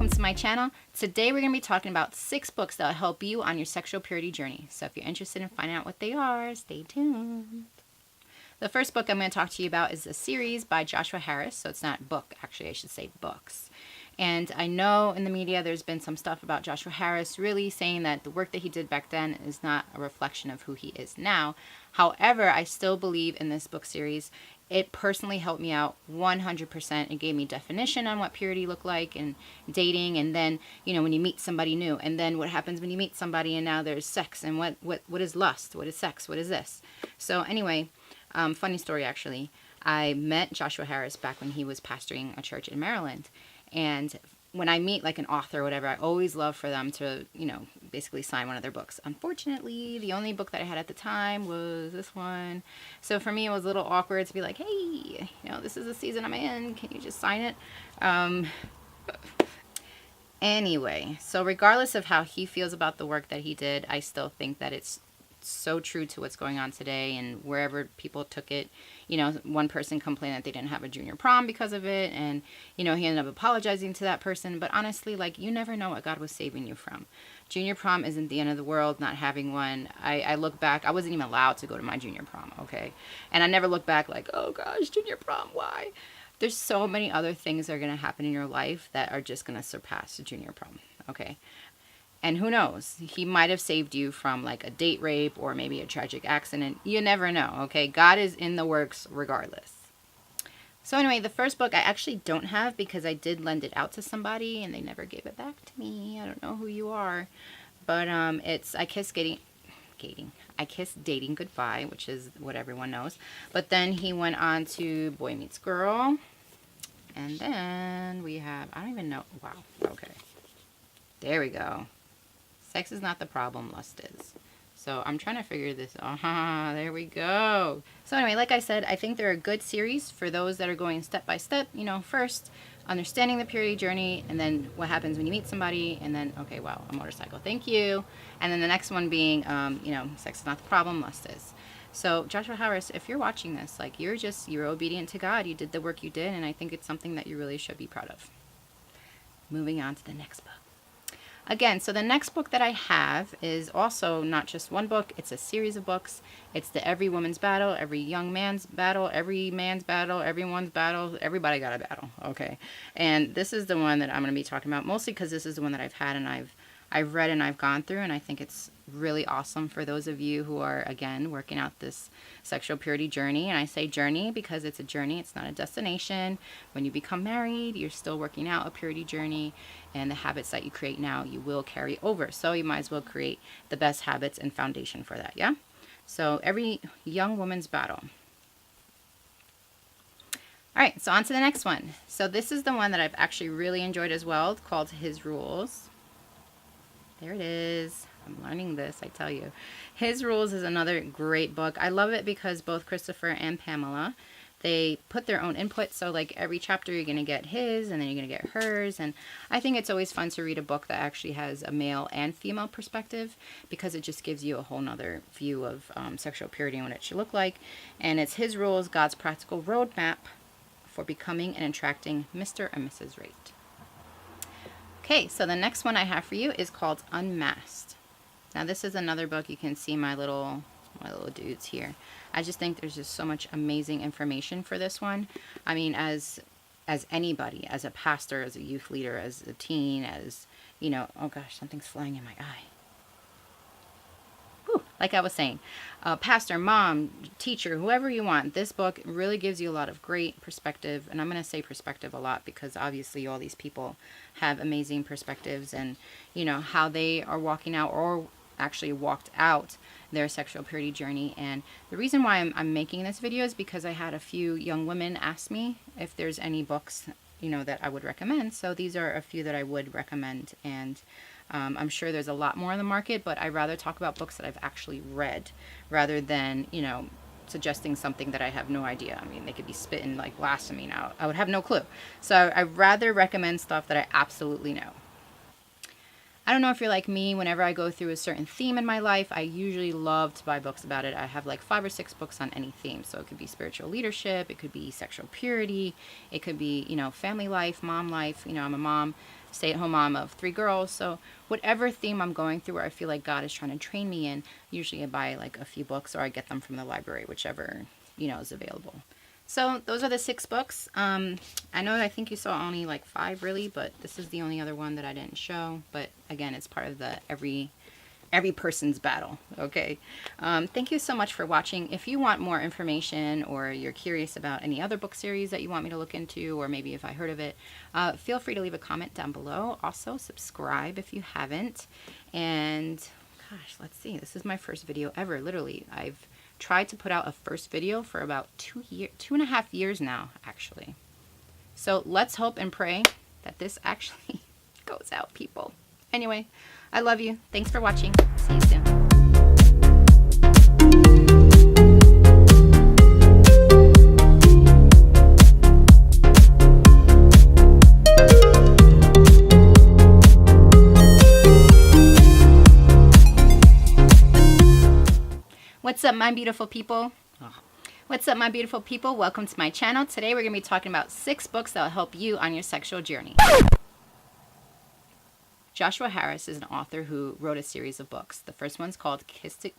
welcome to my channel. Today we're going to be talking about 6 books that will help you on your sexual purity journey. So if you're interested in finding out what they are, stay tuned. The first book I'm going to talk to you about is a series by Joshua Harris. So it's not book, actually I should say books. And I know in the media there's been some stuff about Joshua Harris really saying that the work that he did back then is not a reflection of who he is now. However, I still believe in this book series. It personally helped me out 100%. It gave me definition on what purity looked like and dating, and then, you know, when you meet somebody new, and then what happens when you meet somebody and now there's sex, and what is lust, what is sex, what is this? So anyway, funny story actually. I met Joshua Harris back when he was pastoring a church in Maryland, and when I meet like an author or whatever, I always love for them to, you know, basically sign one of their books. Unfortunately, the only book that I had at the time was this one. So for me, it was a little awkward to be like, hey, you know, this is the season I'm in. Can you just sign it? Anyway, so regardless of how he feels about the work that he did, I still think that it's so true to what's going on today and wherever people took it. You know, one person complained that they didn't have a junior prom because of it, and, you know, he ended up apologizing to that person. But honestly, like, you never know what God was saving you from. Junior prom isn't the end of the world, not having one. I look back, I wasn't even allowed to go to my junior prom, okay? And I never look back like, oh gosh, junior prom, why? There's so many other things that are going to happen in your life that are just going to surpass the junior prom, okay? And who knows, he might have saved you from like a date rape or maybe a tragic accident. You never know, okay? God is in the works regardless. So anyway, the first book I actually don't have because I did lend it out to somebody and they never gave it back to me. I don't know who you are. But it's I Kiss Dating Goodbye, which is what everyone knows. But then he went on to Boy Meets Girl. And then we have, I don't even know. Wow, okay. There we go. Sex is not the problem, lust is. So I'm trying to figure this out. There we go. So anyway, like I said, I think they're a good series for those that are going step by step. You know, first, understanding the purity journey, and then what happens when you meet somebody, and then, okay, wow, a motorcycle, thank you. And then the next one being, you know, sex is not the problem, lust is. So Joshua Harris, if you're watching this, like, you're obedient to God. You did the work you did, and I think it's something that you really should be proud of. Moving on to the next book. Again, so the next book that I have is also not just one book, it's a series of books. It's the Every Woman's Battle, Every Young Man's Battle, Every Man's Battle, Everyone's Battle, Everybody Got a Battle, okay? And this is the one that I'm going to be talking about, mostly because this is the one that I've had and I've read and I've gone through, and I think it's really awesome for those of you who are, again, working out this sexual purity journey. And I say journey because it's a journey, it's not a destination. When you become married, you're still working out a purity journey, and the habits that you create now, you will carry over. So you might as well create the best habits and foundation for that, yeah? So Every Young Woman's Battle. All right, so on to the next one. So this is the one that I've actually really enjoyed as well. It's called His Rules. There it is. I'm learning this, I tell you. His Rules is another great book. I love it because both Christopher and Pamela, they put their own input. So like every chapter you're going to get his and then you're going to get hers. And I think it's always fun to read a book that actually has a male and female perspective because it just gives you a whole nother view of sexual purity and what it should look like. And it's His Rules, God's Practical Roadmap for Becoming and Attracting Mr. and Mrs. Right. Okay, so the next one I have for you is called Unmasked. Now this is another book. You can see my little dudes here. I just think there's just so much amazing information for this one. I mean, as anybody, as a pastor, as a youth leader, as a teen, as, you know, oh gosh, something's flying in my eye. Whew, like I was saying, pastor, mom, teacher, whoever you want, this book really gives you a lot of great perspective. And I'm going to say perspective a lot because obviously all these people have amazing perspectives and, you know, how they are walking out or actually walked out their sexual purity journey. And the reason why I'm making this video is because I had a few young women ask me if there's any books, you know, that I would recommend. So these are a few that I would recommend. And I'm sure there's a lot more on the market, but I'd rather talk about books that I've actually read rather than, you know, suggesting something that I have no idea. I mean, they could be spitting like blasphemy now. I would have no clue. So I'd rather recommend stuff that I absolutely know. I don't know if you're like me. Whenever I go through a certain theme in my life, I usually love to buy books about it. I have like 5 or 6 books on any theme. So it could be spiritual leadership, it could be sexual purity, it could be, you know, family life, mom life. You know, I'm a mom, stay-at-home mom of 3 girls. So whatever theme I'm going through, where I feel like God is trying to train me in, usually I buy like a few books, or I get them from the library, whichever, you know, is available. So those are the 6 books. I think you saw only like 5 really, but this is the only other one that I didn't show. But again, it's part of the every person's battle. Okay. Thank you so much for watching. If you want more information, or you're curious about any other book series that you want me to look into, or maybe if I heard of it, feel free to leave a comment down below. Also subscribe if you haven't. And gosh, let's see. This is my first video ever. Literally, I've tried to put out a first video for about 2.5 years now, actually. So let's hope and pray that this actually goes out, people. Anyway, I love you. Thanks for watching. See you soon. What's up, my beautiful people? What's up, my beautiful people? Welcome to my channel. Today we're going to be talking about 6 books that will help you on your sexual journey. Joshua Harris is an author who wrote a series of books. The first one's called Kiss to